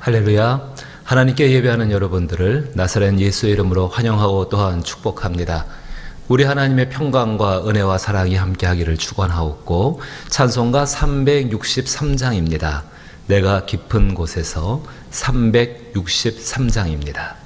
할렐루야. 하나님께 예배하는 여러분들을 나사렛 예수의 이름으로 환영하고 또한 축복합니다. 우리 하나님의 평강과 은혜와 사랑이 함께하기를 축원하옵고, 찬송가 363장입니다. 내가 깊은 곳에서 363장입니다.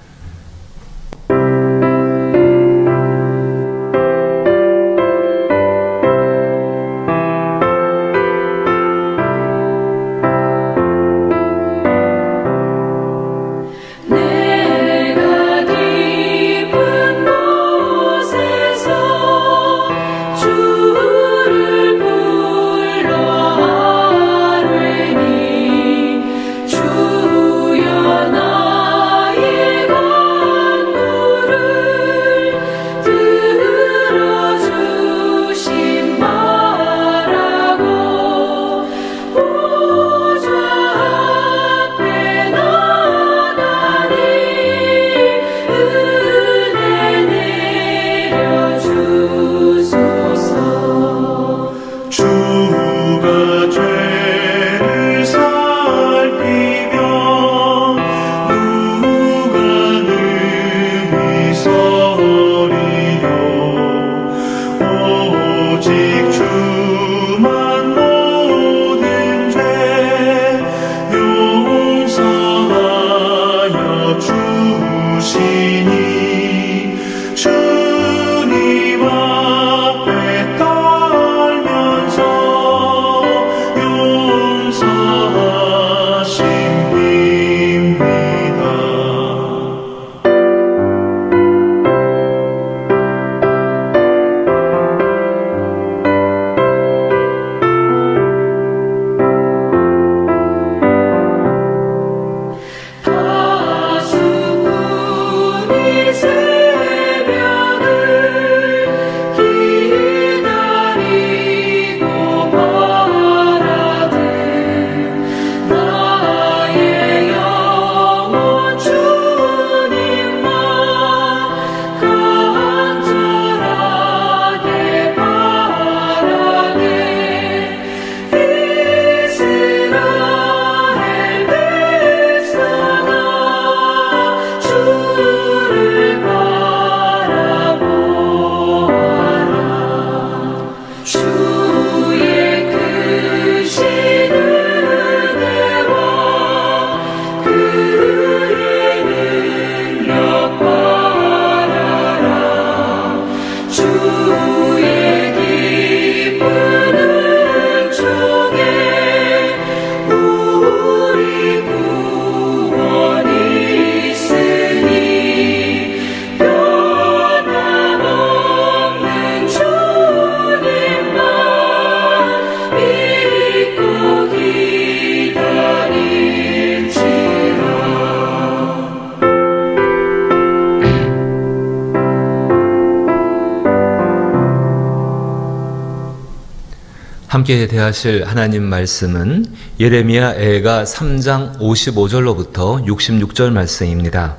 함께 대하실 하나님 말씀은 예레미야 애가 3장 55절로부터 66절 말씀입니다.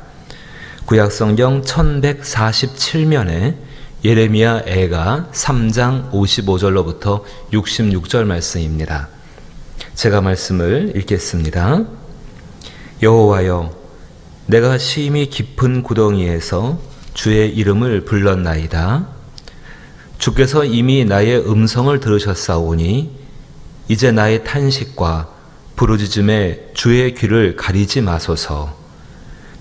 구약성경 1147면에 예레미야 애가 3장 55절로부터 66절 말씀입니다. 제가 말씀을 읽겠습니다. 여호와여, 내가 심히 깊은 구덩이에서 주의 이름을 불렀나이다. 주께서 이미 나의 음성을 들으셨사오니 이제 나의 탄식과 부르짖음에 주의 귀를 가리지 마소서.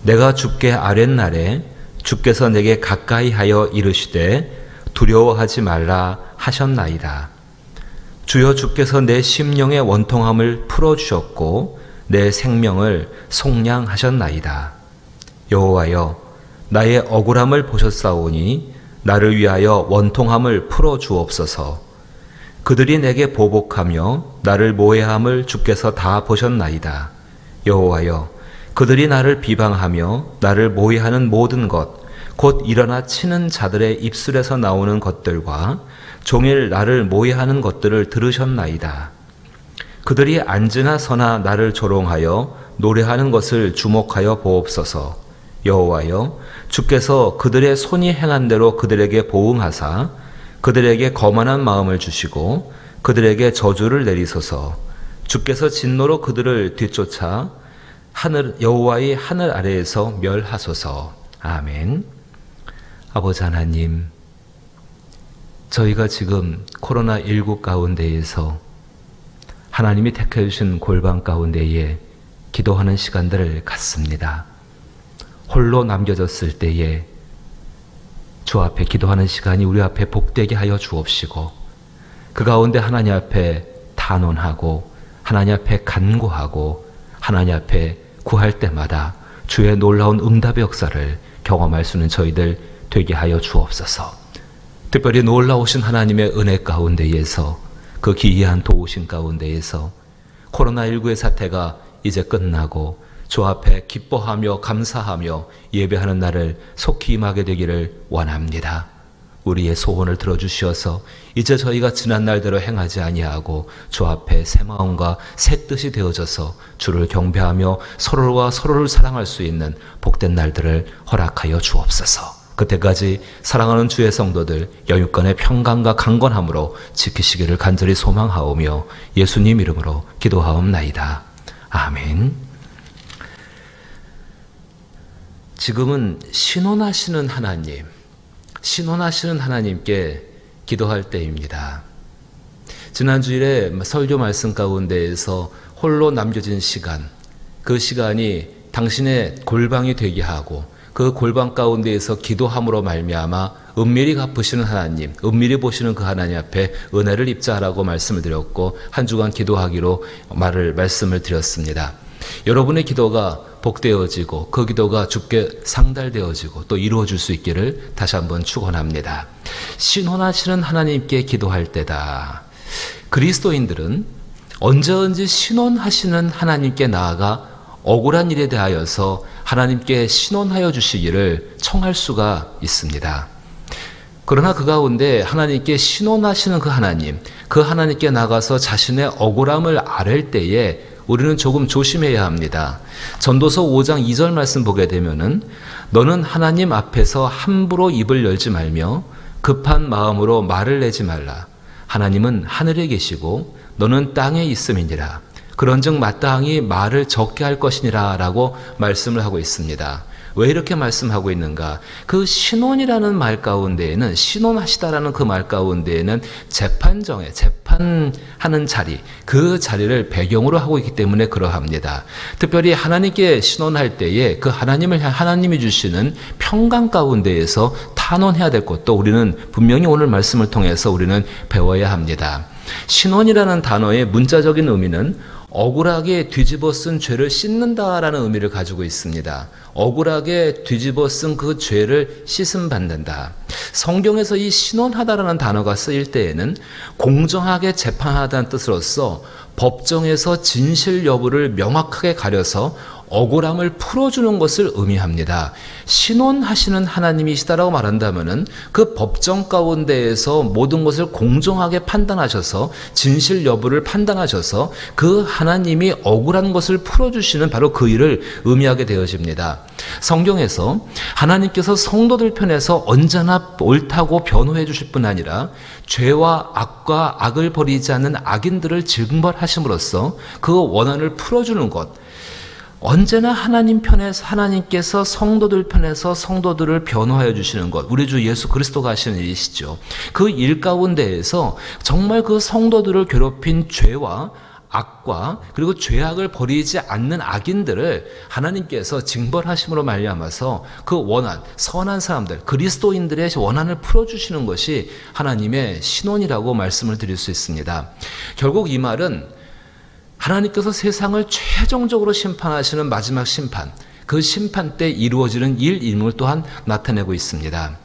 내가 주께 아뢰날에 주께서 내게 가까이 하여 이르시되 두려워하지 말라 하셨나이다. 주여, 주께서 내 심령의 원통함을 풀어주셨고 내 생명을 속량하셨나이다. 여호와여, 나의 억울함을 보셨사오니 나를 위하여 원통함을 풀어주옵소서. 그들이 내게 보복하며 나를 모해함을 주께서 다 보셨나이다. 여호와여, 그들이 나를 비방하며 나를 모해하는 모든 것, 곧 일어나 치는 자들의 입술에서 나오는 것들과 종일 나를 모해하는 것들을 들으셨나이다. 그들이 앉으나 서나 나를 조롱하여 노래하는 것을 주목하여 보옵소서. 여호와여, 주께서 그들의 손이 행한 대로 그들에게 보응하사 그들에게 거만한 마음을 주시고 그들에게 저주를 내리소서. 주께서 진노로 그들을 뒤쫓아 여호와의 하늘 아래에서 멸하소서. 아멘. 아버지 하나님, 저희가 지금 코로나19 가운데에서 하나님이 택해 주신 골방 가운데에 기도하는 시간들을 갖습니다. 홀로 남겨졌을 때에 주 앞에 기도하는 시간이 우리 앞에 복되게 하여 주옵시고, 그 가운데 하나님 앞에 단언하고 하나님 앞에 간구하고 하나님 앞에 구할 때마다 주의 놀라운 응답의 역사를 경험할 수 있는 저희들 되게 하여 주옵소서. 특별히 놀라우신 하나님의 은혜 가운데에서, 그 기이한 도우심 가운데에서 코로나19의 사태가 이제 끝나고 주 앞에 기뻐하며 감사하며 예배하는 날을 속히 임하게 되기를 원합니다. 우리의 소원을 들어주시어서 이제 저희가 지난 날대로 행하지 아니하고 주 앞에 새 마음과 새 뜻이 되어져서 주를 경배하며 서로와 서로를 사랑할 수 있는 복된 날들을 허락하여 주옵소서. 그때까지 사랑하는 주의 성도들 영육간의 평강과 강건함으로 지키시기를 간절히 소망하오며 예수님 이름으로 기도하옵나이다. 아멘. 지금은 신원하시는 하나님께 기도할 때입니다. 지난 주일에 설교 말씀 가운데에서 홀로 남겨진 시간, 그 시간이 당신의 골방이 되게 하고 그 골방 가운데에서 기도함으로 말미암아 은밀히 갚으시는 하나님, 은밀히 보시는 그 하나님 앞에 은혜를 입자라고 말씀을 드렸고, 한 주간 기도하기로 말씀을 드렸습니다. 여러분의 기도가 복되어지고 그 기도가 주께 상달되어지고 또 이루어질 수 있기를 다시 한번 축원합니다. 신원하시는 하나님께 기도할 때다. 그리스도인들은 언제든지 신원하시는 하나님께 나아가 억울한 일에 대하여서 하나님께 신원하여 주시기를 청할 수가 있습니다. 그러나 그 가운데 하나님께 신원하시는 그 하나님께 나가서 자신의 억울함을 아랠 때에 우리는 조금 조심해야 합니다. 전도서 5장 2절 말씀 보게 되면은 너는 하나님 앞에서 함부로 입을 열지 말며 급한 마음으로 말을 내지 말라. 하나님은 하늘에 계시고 너는 땅에 있음이니라. 그런즉 마땅히 말을 적게 할 것이니라 라고 말씀을 하고 있습니다. 왜 이렇게 말씀하고 있는가? 그 신원이라는 말 가운데에는, 신원하시다라는 그 말 가운데에는 재판하는 자리, 그 자리를 배경으로 하고 있기 때문에 그러합니다. 특별히 하나님께 신원할 때에 그 하나님이 주시는 평강 가운데에서 탄원해야 될 것도 우리는 분명히 오늘 말씀을 통해서 우리는 배워야 합니다. 신원이라는 단어의 문자적인 의미는 억울하게 뒤집어 쓴 죄를 씻는다라는 의미를 가지고 있습니다. 억울하게 뒤집어 쓴 그 죄를 씻음받는다. 성경에서 이 신원하다라는 단어가 쓰일 때에는 공정하게 재판하다는 뜻으로서 법정에서 진실 여부를 명확하게 가려서 억울함을 풀어주는 것을 의미합니다. 신원하시는 하나님이시다라고 말한다면은 그 법정 가운데에서 모든 것을 공정하게 판단하셔서 진실 여부를 판단하셔서 그 하나님이 억울한 것을 풀어주시는 바로 그 일을 의미하게 되어집니다. 성경에서 하나님께서 성도들 편에서 언제나 옳다고 변호해 주실 뿐 아니라 죄와 악과 악을 버리지 않는 악인들을 징벌하심으로써 그 원한을 풀어주는 것, 언제나 하나님 편에서, 하나님께서 성도들 편에서 성도들을 변호하여 주시는 것, 우리 주 예수 그리스도가 하시는 일이시죠. 그 일 가운데에서 정말 그 성도들을 괴롭힌 죄와 악과 그리고 죄악을 버리지 않는 악인들을 하나님께서 징벌하심으로 말미암아서 그 원한, 선한 사람들, 그리스도인들의 원한을 풀어주시는 것이 하나님의 신원이라고 말씀을 드릴 수 있습니다. 결국 이 말은 하나님께서 세상을 최종적으로 심판하시는 마지막 심판, 그 심판 때 이루어지는 일임을 또한 나타내고 있습니다.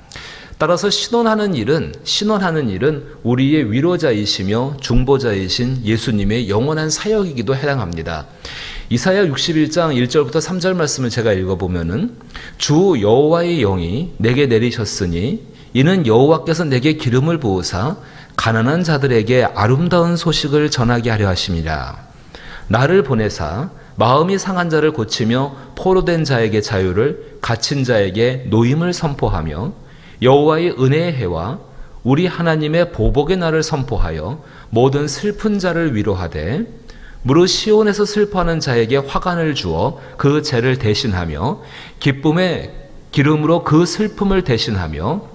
따라서 신원하는 일은 우리의 위로자이시며 중보자이신 예수님의 영원한 사역이기도 해당합니다. 이사야 61장 1절부터 3절 말씀을 제가 읽어보면은 주 여호와의 영이 내게 내리셨으니 이는 여호와께서 내게 기름을 부으사 가난한 자들에게 아름다운 소식을 전하게 하려 하심이라. 나를 보내사 마음이 상한 자를 고치며 포로된 자에게 자유를, 갇힌 자에게 노임을 선포하며 여호와의 은혜의 해와 우리 하나님의 보복의 날을 선포하여 모든 슬픈 자를 위로하되 무릇 시온에서 슬퍼하는 자에게 화관을 주어 그 죄를 대신하며 기쁨의 기름으로 그 슬픔을 대신하며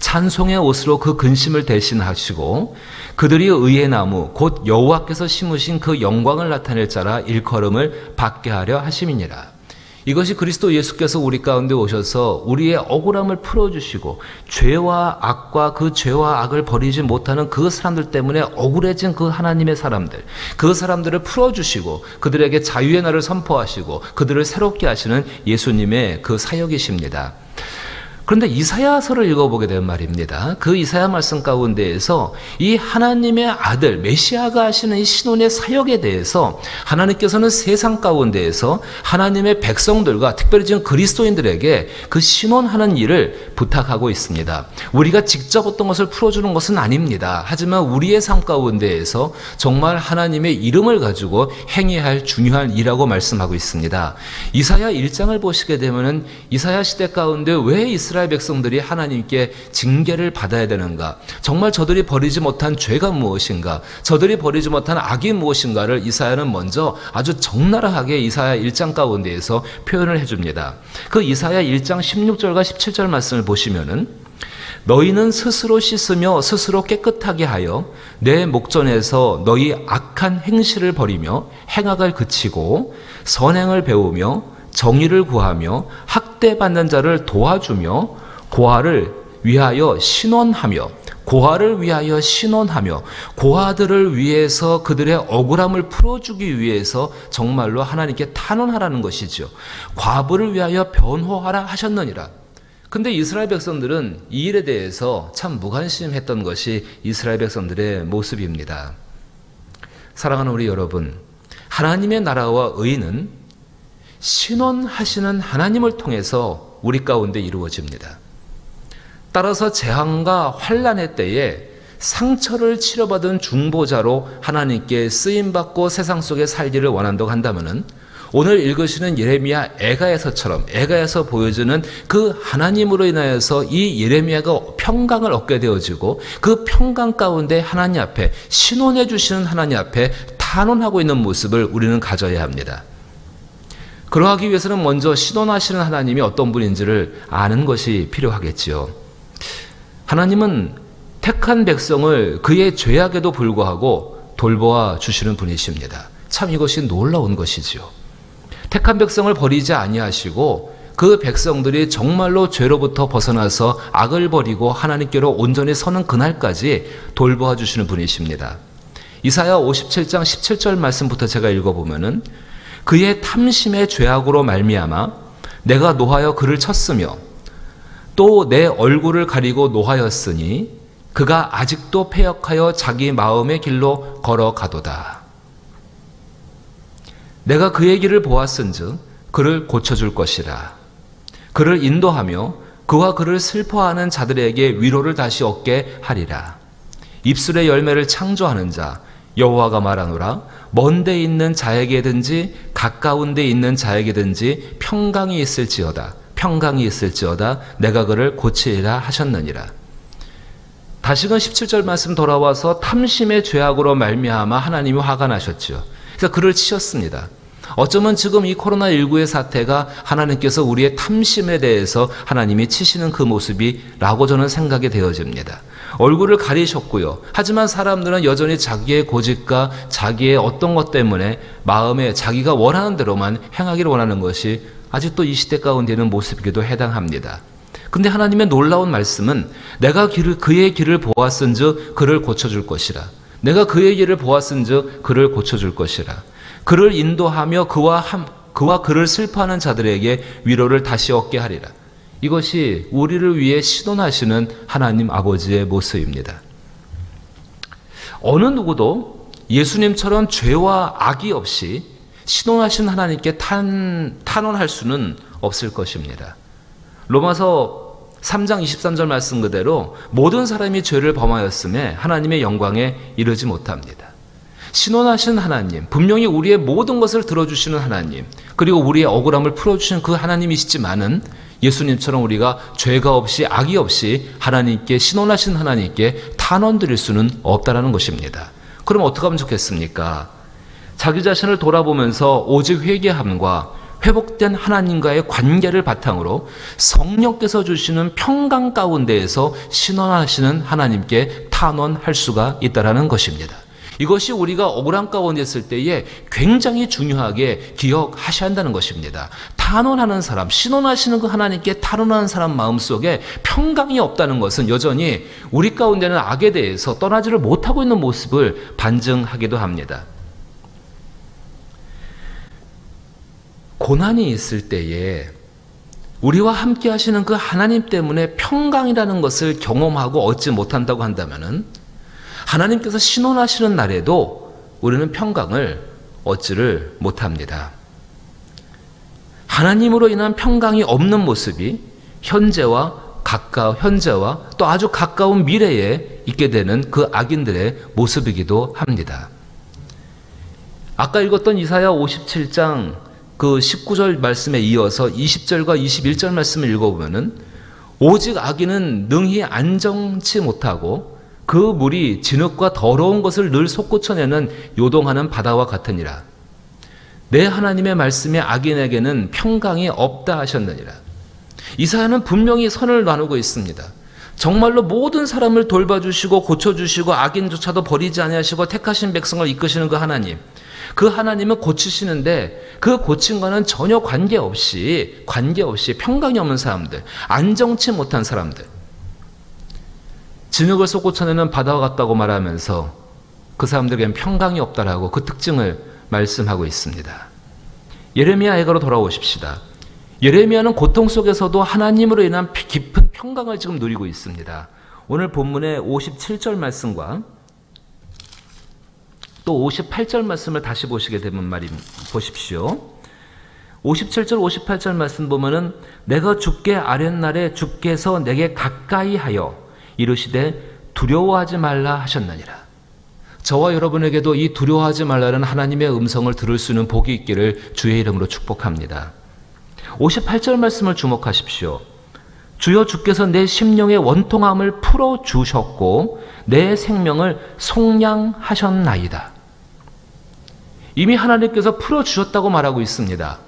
찬송의 옷으로 그 근심을 대신하시고 그들이 의의 나무 곧 여호와께서 심으신 그 영광을 나타낼 자라 일컬음을 받게 하려 하심이니라. 이것이 그리스도 예수께서 우리 가운데 오셔서 우리의 억울함을 풀어주시고 죄와 악과 그 죄와 악을 버리지 못하는 그 사람들 때문에 억울해진 그 하나님의 사람들, 그 사람들을 풀어주시고 그들에게 자유의 날을 선포하시고 그들을 새롭게 하시는 예수님의 그 사역이십니다. 그런데 이사야서를 읽어보게 되면 말입니다. 그 이사야 말씀 가운데에서 이 하나님의 아들 메시아가 하시는 이 신혼의 사역에 대해서 하나님께서는 세상 가운데에서 하나님의 백성들과 특별히 지금 그리스도인들에게 그 신혼하는 일을 부탁하고 있습니다. 우리가 직접 어떤 것을 풀어주는 것은 아닙니다. 하지만 우리의 삶 가운데에서 정말 하나님의 이름을 가지고 행해야 할 중요한 일이라고 말씀하고 있습니다. 이사야 1장을 보시게 되면은 이사야 시대 가운데 왜 이스라엘 백성들이 하나님께 징계를 받아야 되는가? 정말 저들이 버리지 못한 죄가 무엇인가? 저들이 버리지 못한 악이 무엇인가를 이사야는 먼저 아주 적나라하게 이사야 1장 가운데에서 표현을 해줍니다. 그 이사야 1장 16절과 17절 말씀을 보시면은 너희는 스스로 씻으며 스스로 깨끗하게 하여 내 목전에서 너희 악한 행실을 버리며 행악을 그치고 선행을 배우며 정의를 구하며 학대받는 자를 도와주며 고아를 위하여 신원하며 고아들을 위해서 그들의 억울함을 풀어주기 위해서 정말로 하나님께 탄원하라는 것이죠. 과부를 위하여 변호하라 하셨느니라. 근데 이스라엘 백성들은 이 일에 대해서 참 무관심했던 것이 이스라엘 백성들의 모습입니다. 사랑하는 우리 여러분, 하나님의 나라와 의는 신원하시는 하나님을 통해서 우리 가운데 이루어집니다. 따라서 재앙과 환난의 때에 상처를 치료받은 중보자로 하나님께 쓰임받고 세상 속에 살기를 원한다고 한다면은 오늘 읽으시는 예레미야 애가에서 보여주는 그 하나님으로 인하여서 이 예레미야가 평강을 얻게 되어지고 그 평강 가운데 하나님 앞에 신원해 주시는 하나님 앞에 탄원하고 있는 모습을 우리는 가져야 합니다. 그러하기 위해서는 먼저 신원하시는 하나님이 어떤 분인지를 아는 것이 필요하겠지요. 하나님은 택한 백성을 그의 죄악에도 불구하고 돌보아 주시는 분이십니다. 참 이것이 놀라운 것이지요. 택한 백성을 버리지 아니하시고 그 백성들이 정말로 죄로부터 벗어나서 악을 버리고 하나님께로 온전히 서는 그날까지 돌보아 주시는 분이십니다. 이사야 57장 17절 말씀부터 제가 읽어보면은 그의 탐심의 죄악으로 말미암아 내가 노하여 그를 쳤으며 또 내 얼굴을 가리고 노하였으니 그가 아직도 패역하여 자기 마음의 길로 걸어가도다. 내가 그의 길을 보았은즉 그를 고쳐줄 것이라. 그를 인도하며 그와 그를 슬퍼하는 자들에게 위로를 다시 얻게 하리라. 입술의 열매를 창조하는 자 여호와가 말하노라. 먼 데 있는 자에게든지 가까운 데 있는 자에게든지 평강이 있을지어다 내가 그를 고치리라 하셨느니라. 다시금 17절 말씀 돌아와서 탐심의 죄악으로 말미암아 하나님이 화가 나셨죠. 그래서 그를 치셨습니다. 어쩌면 지금 이 코로나19의 사태가 하나님께서 우리의 탐심에 대해서 하나님이 치시는 그 모습이라고 저는 생각이 되어집니다. 얼굴을 가리셨고요. 하지만 사람들은 여전히 자기의 고집과 자기의 어떤 것 때문에 마음에 자기가 원하는 대로만 행하기를 원하는 것이 아직도 이 시대 가운데는 모습이기도 해당합니다. 근데 하나님의 놀라운 말씀은 내가 그의 길을 보았은즉 그를 고쳐줄 것이라. 내가 그의 길을 보았은즉 그를 고쳐줄 것이라. 그를 인도하며 그와 그를 슬퍼하는 자들에게 위로를 다시 얻게 하리라. 이것이 우리를 위해 신원하시는 하나님 아버지의 모습입니다. 어느 누구도 예수님처럼 죄와 악이 없이 신원하신 하나님께 탄원할 수는 없을 것입니다. 로마서 3장 23절 말씀 그대로 모든 사람이 죄를 범하였음에 하나님의 영광에 이르지 못합니다. 신원하신 하나님, 분명히 우리의 모든 것을 들어주시는 하나님, 그리고 우리의 억울함을 풀어주시는 그 하나님이시지만은 예수님처럼 우리가 죄가 없이 악이 없이 하나님께 신원하신 하나님께 탄원 드릴 수는 없다라는 것입니다. 그럼 어떻게 하면 좋겠습니까? 자기 자신을 돌아보면서 오직 회개함과 회복된 하나님과의 관계를 바탕으로 성령께서 주시는 평강 가운데에서 신원하시는 하나님께 탄원할 수가 있다는 것입니다. 이것이 우리가 억울한 가운데 있을 때에 굉장히 중요하게 기억하셔야 한다는 것입니다. 탄원하는 사람, 신원하시는 그 하나님께 탄원하는 사람 마음속에 평강이 없다는 것은 여전히 우리 가운데는 악에 대해서 떠나지를 못하고 있는 모습을 반증하기도 합니다. 고난이 있을 때에 우리와 함께 하시는 그 하나님 때문에 평강이라는 것을 경험하고 얻지 못한다고 한다면은 하나님께서 신원하시는 날에도 우리는 평강을 얻지를 못합니다. 하나님으로 인한 평강이 없는 모습이 현재와 또 아주 가까운 미래에 있게 되는 그 악인들의 모습이기도 합니다. 아까 읽었던 이사야 57장 그 19절 말씀에 이어서 20절과 21절 말씀을 읽어보면은 오직 악인은 능히 안정치 못하고 그 물이 진흙과 더러운 것을 늘 솟구쳐내는 요동하는 바다와 같으니라. 내 하나님의 말씀에 악인에게는 평강이 없다 하셨느니라. 이사야는 분명히 선을 나누고 있습니다. 정말로 모든 사람을 돌봐주시고 고쳐주시고 악인조차도 버리지 아니하시고 택하신 백성을 이끄시는 그 하나님, 그 하나님은 고치시는데 그 고침과는 전혀 관계없이 평강이 없는 사람들, 안정치 못한 사람들, 진흙을 솟구쳐내는 바다와 같다고 말하면서 그 사람들에게는 평강이 없다라고 그 특징을 말씀하고 있습니다. 예레미야에게로 돌아오십시다. 예레미야는 고통 속에서도 하나님으로 인한 깊은 평강을 지금 누리고 있습니다. 오늘 본문의 57절 말씀과 또 58절 말씀을 다시 보시게 되면 보십시오. 57절 58절 말씀 보면은 내가 주께 아랫날에 주께서 내게 가까이 하여 이르시되 두려워하지 말라 하셨느니라. 저와 여러분에게도 이 두려워하지 말라는 하나님의 음성을 들을 수 있는 복이 있기를 주의 이름으로 축복합니다. 58절 말씀을 주목하십시오. 주여 주께서 내 심령의 원통함을 풀어주셨고 내 생명을 속량하셨나이다. 이미 하나님께서 풀어주셨다고 말하고 있습니다.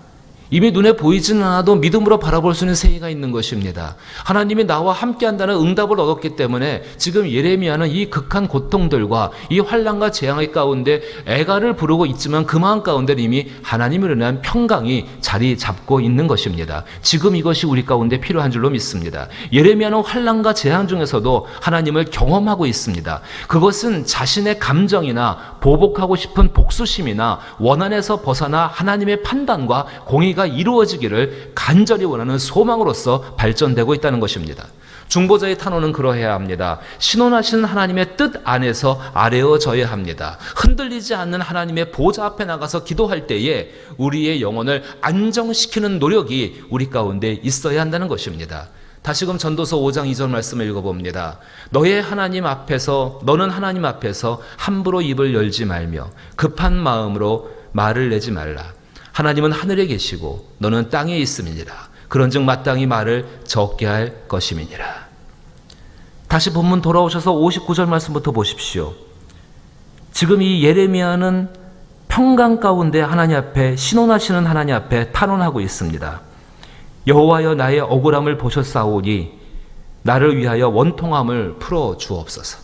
이미 눈에 보이지는 않아도 믿음으로 바라볼 수 있는 세계가 있는 것입니다. 하나님이 나와 함께한다는 응답을 얻었기 때문에 지금 예레미야는 이 극한 고통들과 이 환난과 재앙의 가운데 애가를 부르고 있지만 그 마음 가운데는 이미 하나님으로 인한 평강이 자리 잡고 있는 것입니다. 지금 이것이 우리 가운데 필요한 줄로 믿습니다. 예레미야는 환난과 재앙 중에서도 하나님을 경험하고 있습니다. 그것은 자신의 감정이나 보복하고 싶은 복수심이나 원한에서 벗어나 하나님의 판단과 공의가 이루어지기를 간절히 원하는 소망으로서 발전되고 있다는 것입니다. 중보자의 탄원은 그러해야 합니다. 신원하시는 하나님의 뜻 안에서 아뢰어져야 합니다. 흔들리지 않는 하나님의 보좌 앞에 나가서 기도할 때에 우리의 영혼을 안정시키는 노력이 우리 가운데 있어야 한다는 것입니다. 다시금 전도서 5장 2절 말씀을 읽어봅니다. 너는 하나님 앞에서 함부로 입을 열지 말며 급한 마음으로 말을 내지 말라. 하나님은 하늘에 계시고 너는 땅에 있음이니라. 그런즉 마땅히 말을 적게 할 것임이니라. 다시 본문 돌아오셔서 59절 말씀부터 보십시오. 지금 이 예레미야는 평강 가운데 하나님 앞에 신원하시는 하나님 앞에 탄원하고 있습니다. 여호와여 나의 억울함을 보셨사오니 나를 위하여 원통함을 풀어 주옵소서.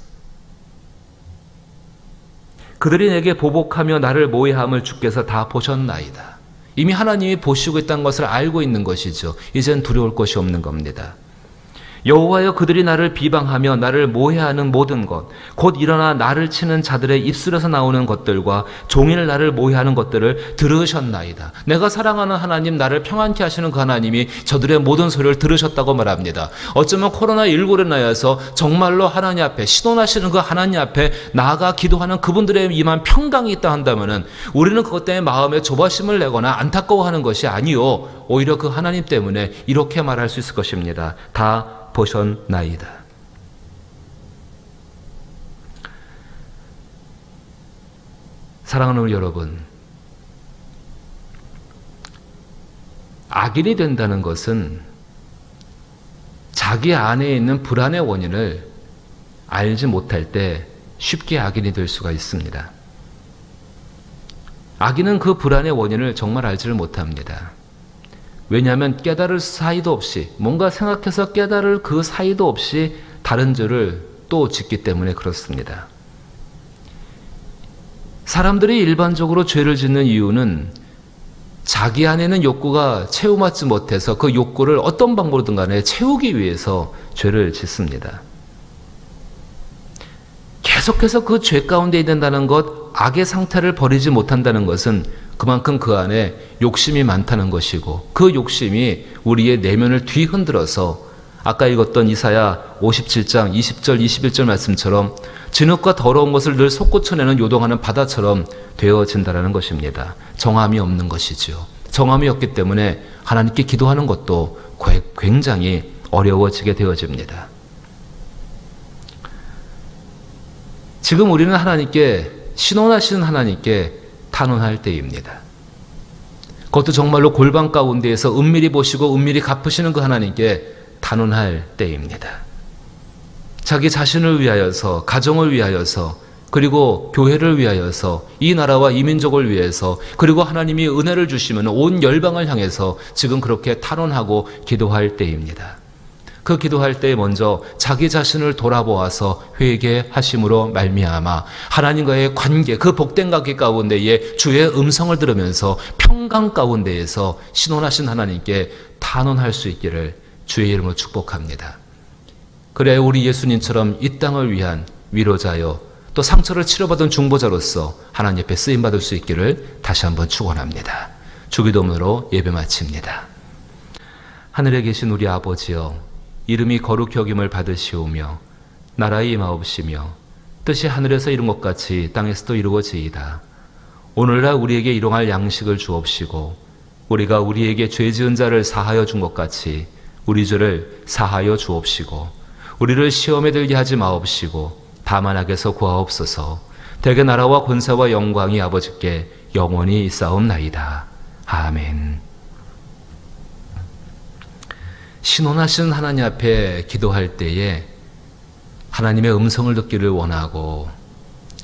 그들이 내게 보복하며 나를 모해함을 주께서 다 보셨나이다. 이미 하나님이 보시고 있다는 것을 알고 있는 것이죠. 이젠 두려울 것이 없는 겁니다. 여호와여 그들이 나를 비방하며 나를 모해하는 모든 것, 곧 일어나 나를 치는 자들의 입술에서 나오는 것들과 종일 나를 모해하는 것들을 들으셨나이다. 내가 사랑하는 하나님, 나를 평안케 하시는 그 하나님이 저들의 모든 소리를 들으셨다고 말합니다. 어쩌면 코로나19로 인하여서 정말로 하나님 앞에 신원하시는 그 하나님 앞에 나아가 기도하는 그분들의 임한 평강이 있다 한다면은 우리는 그것 때문에 마음에 조바심을 내거나 안타까워하는 것이 아니요, 오히려 그 하나님 때문에 이렇게 말할 수 있을 것입니다. 다 보셨나이다. 사랑하는 우리 여러분, 악인이 된다는 것은 자기 안에 있는 불안의 원인을 알지 못할 때 쉽게 악인이 될 수가 있습니다. 악인은 그 불안의 원인을 정말 알지를 못합니다. 왜냐하면 깨달을 사이도 없이, 뭔가 생각해서 깨달을 그 사이도 없이 다른 죄를 또 짓기 때문에 그렇습니다. 사람들이 일반적으로 죄를 짓는 이유는 자기 안에는 욕구가 채워맞지 못해서 그 욕구를 어떤 방법이든 간에 채우기 위해서 죄를 짓습니다. 계속해서 그 죄 가운데 있는다는 것, 악의 상태를 버리지 못한다는 것은 그만큼 그 안에 욕심이 많다는 것이고, 그 욕심이 우리의 내면을 뒤흔들어서 아까 읽었던 이사야 57장 20절 21절 말씀처럼 진흙과 더러운 것을 늘 솟구쳐내는 요동하는 바다처럼 되어진다는 것입니다. 정함이 없는 것이죠. 정함이 없기 때문에 하나님께 기도하는 것도 굉장히 어려워지게 되어집니다. 지금 우리는 하나님께, 신원하시는 하나님께 탄원할 때입니다. 그것도 정말로 골방 가운데에서 은밀히 보시고 은밀히 갚으시는 그 하나님께 탄원할 때입니다. 자기 자신을 위하여서, 가정을 위하여서, 그리고 교회를 위하여서, 이 나라와 이 민족을 위해서, 그리고 하나님이 은혜를 주시면 온 열방을 향해서 지금 그렇게 탄원하고 기도할 때입니다. 그 기도할 때 먼저 자기 자신을 돌아보아서 회개하심으로 말미암아 하나님과의 관계, 그 복된 관계 가운데에 주의 음성을 들으면서 평강 가운데에서 신원하신 하나님께 탄원할 수 있기를 주의 이름으로 축복합니다. 그래 우리 예수님처럼 이 땅을 위한 위로자요, 또 상처를 치료받은 중보자로서 하나님 옆에 쓰임받을 수 있기를 다시 한번 축원합니다. 주기도문으로 예배 마칩니다. 하늘에 계신 우리 아버지여, 이름이 거룩히 여김을 받으시오며 나라의 임하옵시며 뜻이 하늘에서 이룬 것 같이 땅에서도 이루어지이다. 오늘날 우리에게 일용할 양식을 주옵시고 우리가 우리에게 죄 지은 자를 사하여 준 것 같이 우리 죄를 사하여 주옵시고 우리를 시험에 들게 하지 마옵시고 다만 악에서 구하옵소서. 대개 나라와 권세와 영광이 아버지께 영원히 있사옵나이다. 아멘. 신원하시는 하나님 앞에 기도할 때에 하나님의 음성을 듣기를 원하고,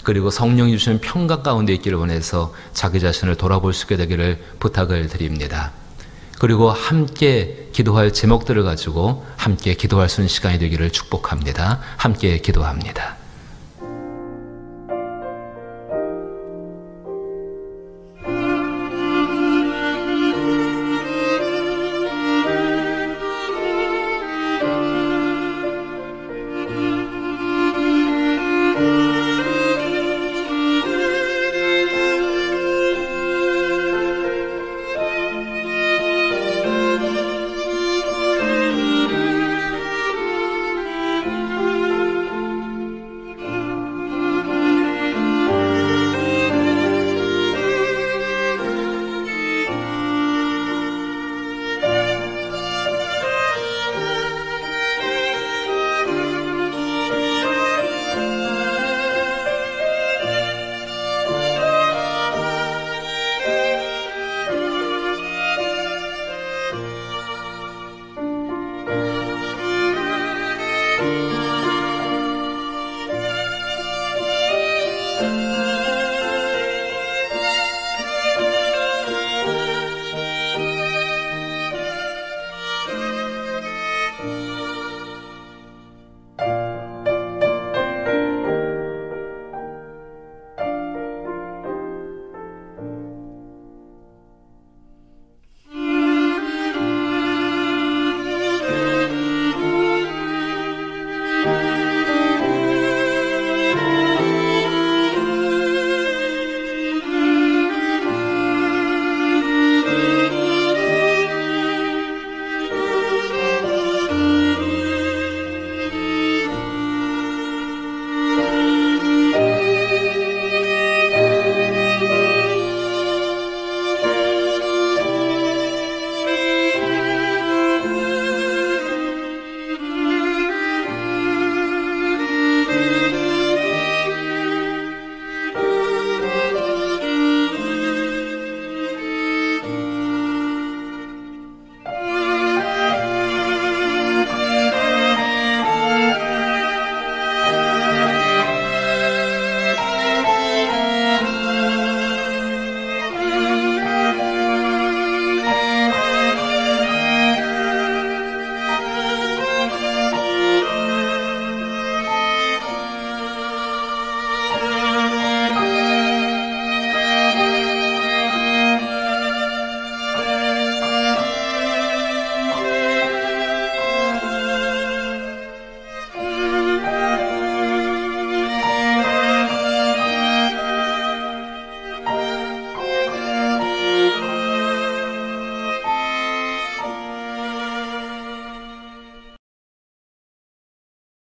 그리고 성령이 주시는 평강 가운데 있기를 원해서 자기 자신을 돌아볼 수 있게 되기를 부탁을 드립니다. 그리고 함께 기도할 제목들을 가지고 함께 기도할 수 있는 시간이 되기를 축복합니다. 함께 기도합니다.